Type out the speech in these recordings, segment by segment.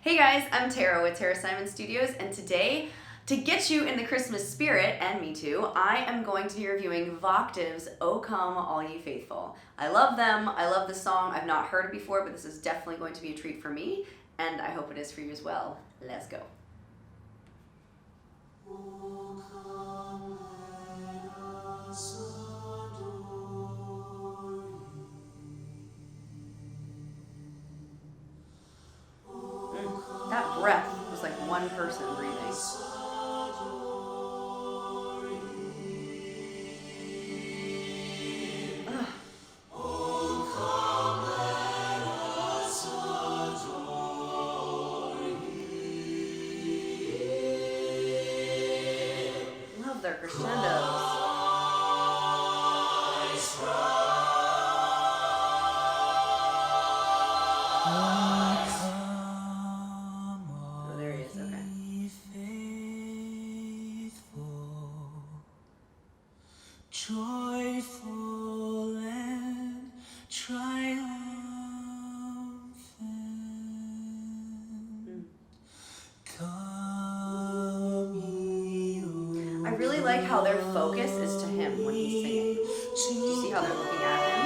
Hey guys, I'm Tara with Tara Simon Studios, and today, to get you in the Christmas spirit, and me too, I am going to be reviewing Voctave's O Come All Ye Faithful. I love them, I love the song, I've not heard it before, but this is definitely going to be a treat for me, and I hope it is for you as well. Let's go. That breath was like one person breathing. Love their crescendos. Joyful and triumphant, come ye, I really like how their focus is to him when he's singing. Do you see how they're looking at him?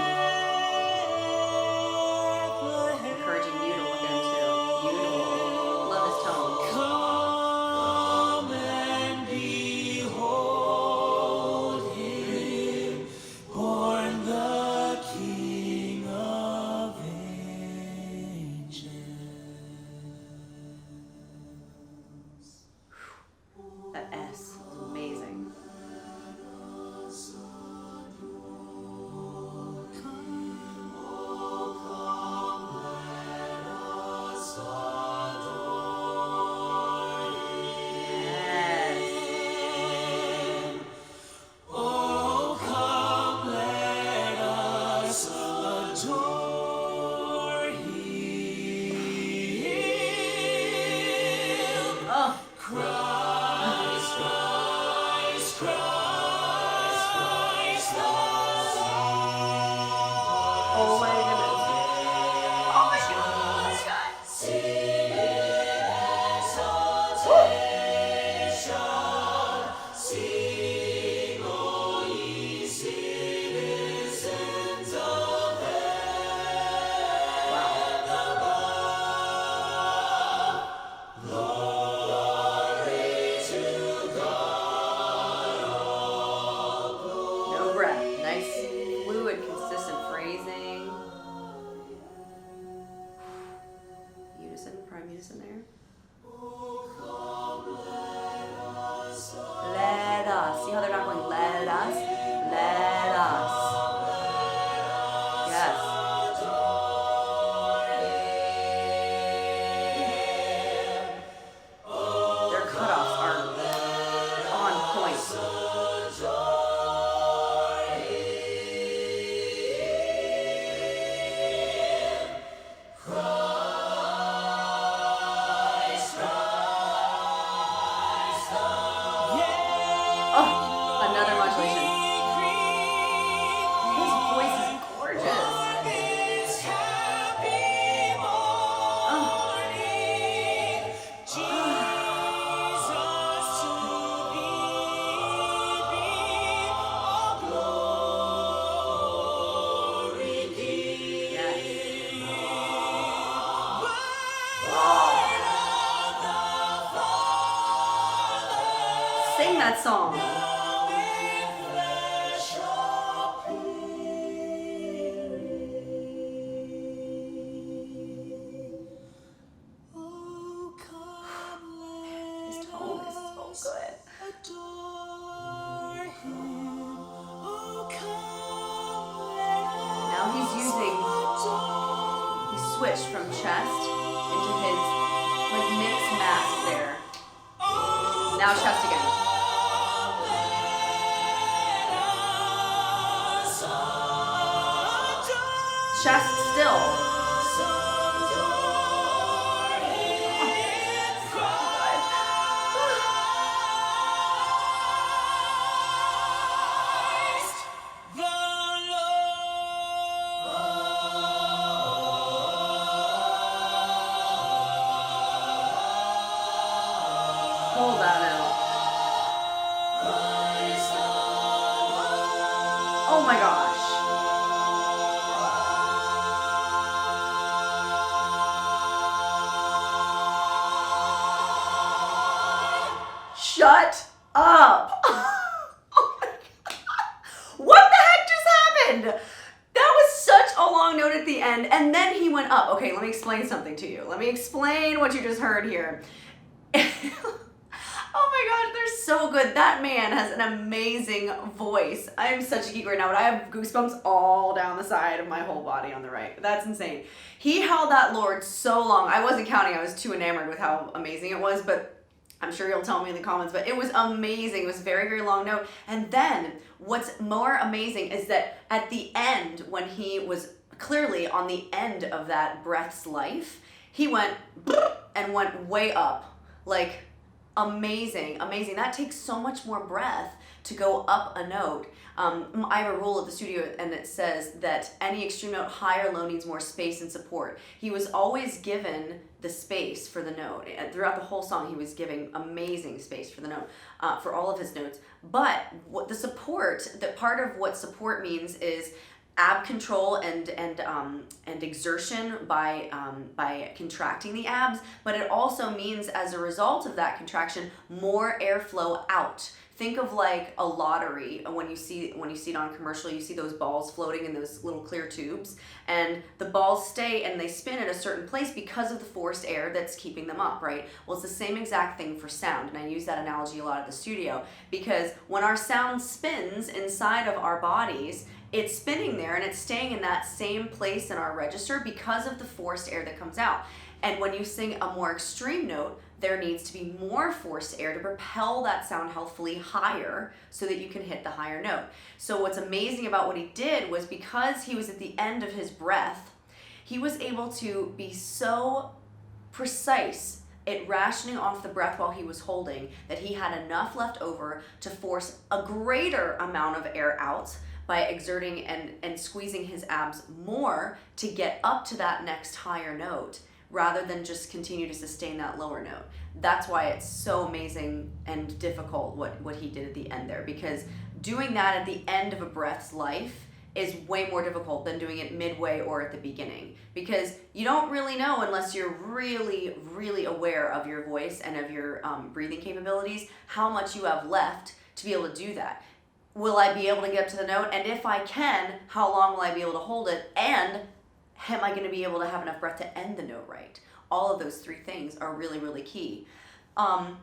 Encouraging you to look at him too. Beautiful. Love his tone. Come and behold him, born the King of angels. That S is amazing. Oh my goodness. Oh my god. Oh my god. Sing exaltation, sing, O ye citizens of heaven above. Glory to God, all glory. No breath. Nice, fluid, consistent phrasing. Unison, prime unison there. Let us. See how they're not going, let us? Let us. Yes. Their cutoffs are on point. Oh, another modulation. His voice is gorgeous. Sing that song. His tone is so good. Now he switched from chest into his like mixed mask there. Now chest again. Chest still. Shut up. Oh my God. What the heck just happened? That was such a long note at the end, and then he went up. Okay, let me explain something to you. Let me explain what you just heard here. Oh my gosh, they're so good. That man has an amazing voice. I am such a geek right now, but I have goosebumps all down the side of my whole body on the right. That's insane. He held that Lord so long. I wasn't counting. I was too enamored with how amazing it was, but I'm sure you'll tell me in the comments, but it was amazing. It was a very, very long note. And then what's more amazing is that at the end, when he was clearly on the end of that breath's life, he went and went way up. Like, amazing, amazing. That takes so much more breath to go up a note. I have a rule at the studio, and it says that any extreme note, high or low, needs more space and support. He was always given the space for the note. And throughout the whole song, he was giving amazing space for the note, for all of his notes. But what the support, that part of what support means is ab control and exertion by contracting the abs, but it also means, as a result of that contraction, more airflow out. Think of like a lottery. When you see it on commercial, you see those balls floating in those little clear tubes, and the balls stay and they spin at a certain place because of the forced air that's keeping them up, right? Well, it's the same exact thing for sound, and I use that analogy a lot at the studio, because when our sound spins inside of our bodies, it's spinning there and it's staying in that same place in our register because of the forced air that comes out. And when you sing a more extreme note, there needs to be more forced air to propel that sound healthfully higher so that you can hit the higher note. So what's amazing about what he did was, because he was at the end of his breath, he was able to be so precise at rationing off the breath while he was holding that he had enough left over to force a greater amount of air out by exerting and squeezing his abs more to get up to that next higher note, rather than just continue to sustain that lower note. That's why it's so amazing and difficult what he did at the end there, because doing that at the end of a breath's life is way more difficult than doing it midway or at the beginning, because you don't really know, unless you're really, really aware of your voice and of your breathing capabilities, how much you have left to be able to do that. Will I be able to get up to the note? And if I can, how long will I be able to hold it? And am I going to be able to have enough breath to end the note right? All of those three things are really, really key. I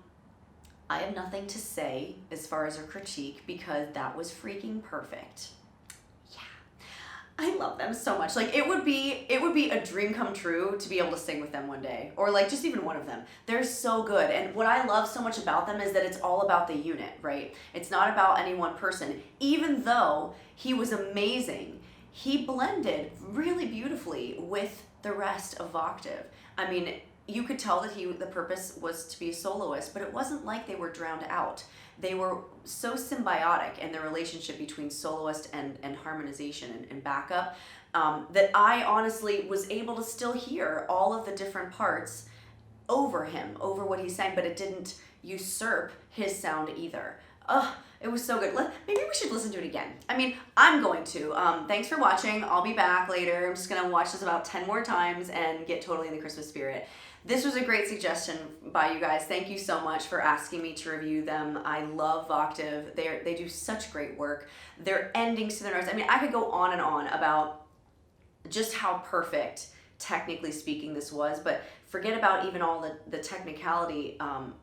have nothing to say as far as a critique, because that was freaking perfect. Yeah. I love them so much. Like, it would be a dream come true to be able to sing with them one day, or like just even one of them. They're so good. And what I love so much about them is that it's all about the unit, right? It's not about any one person. Even though he was amazing, he blended really beautifully with the rest of Voctave. I mean, you could tell that the purpose was to be a soloist, but it wasn't like they were drowned out. They were so symbiotic in their relationship between soloist and harmonization and backup, that I honestly was able to still hear all of the different parts over him, over what he sang, but it didn't usurp his sound either. It was so good. Maybe we should listen to it again. I mean, I'm going to. Thanks for watching. I'll be back later. I'm just going to watch this about 10 more times and get totally in the Christmas spirit. This was a great suggestion by you guys. Thank you so much for asking me to review them. I love Voctave. They do such great work. Their endings to their notes. I mean, I could go on and on about just how perfect, technically speaking, this was, but forget about even all the technicality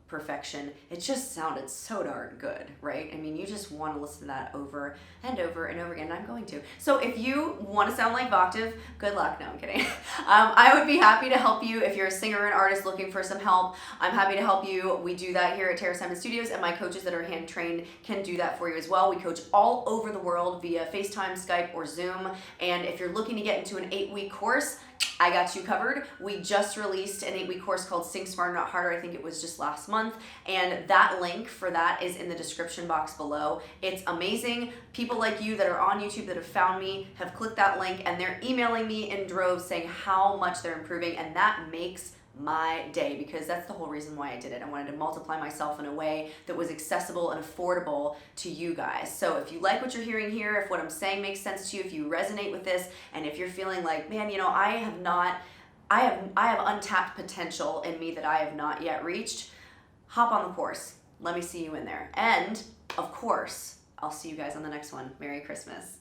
perfection. It just sounded so darn good, right? I mean, you just want to listen to that over and over and over again, and I'm going to. So if you want to sound like Voctave, good luck. No, I'm kidding. I would be happy to help you if you're a singer and artist looking for some help. I'm happy to help you. We do that here at Tara Simon Studios, and my coaches that are hand trained can do that for you as well. We coach all over the world via FaceTime, Skype, or Zoom, and if you're looking to get into an 8-week course, I got you covered. We just released an 8-week course called Sing Smarter Not Harder. I think it was just last month. And that link for that is in the description box below. It's amazing. People like you that are on YouTube that have found me have clicked that link, and they're emailing me in droves saying how much they're improving, and that makes my day, because that's the whole reason why I did it. I wanted to multiply myself in a way that was accessible and affordable to you guys. So if you like what you're hearing here, if what I'm saying makes sense to you, if you resonate with this, and if you're feeling like, man, you know, I have untapped potential in me that I have not yet reached, hop on the course. Let me see you in there. And, of course, I'll see you guys on the next one. Merry Christmas.